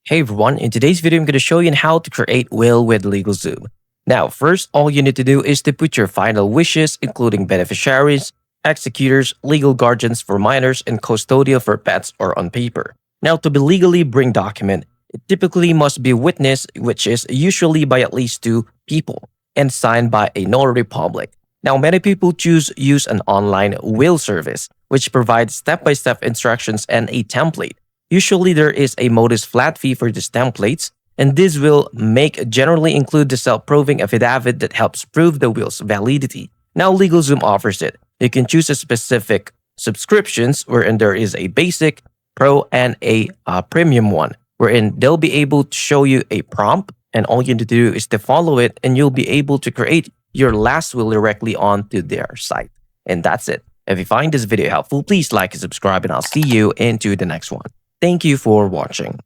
Hey everyone, in today's video, I'm going to show you how to create will with LegalZoom. Now, first, all you need to do is to put your final wishes, including beneficiaries, executors, legal guardians for minors, and custodial for pets or on paper. Now, to be legally bring document, it typically must be witnessed, which is usually by at least two people, and signed by a notary public. Now, many people use an online will service, which provides step-by-step instructions and a template. Usually, there is a modest flat fee for these templates, and this will generally include the self-proving affidavit that helps prove the will's validity. Now, LegalZoom offers it. You can choose a specific subscriptions wherein there is a basic, pro, and a premium one, wherein they'll be able to show you a prompt, and all you need to do is to follow it, and you'll be able to create your last will directly onto their site. And that's it. If you find this video helpful, please like and subscribe, and I'll see you into the next one. Thank you for watching.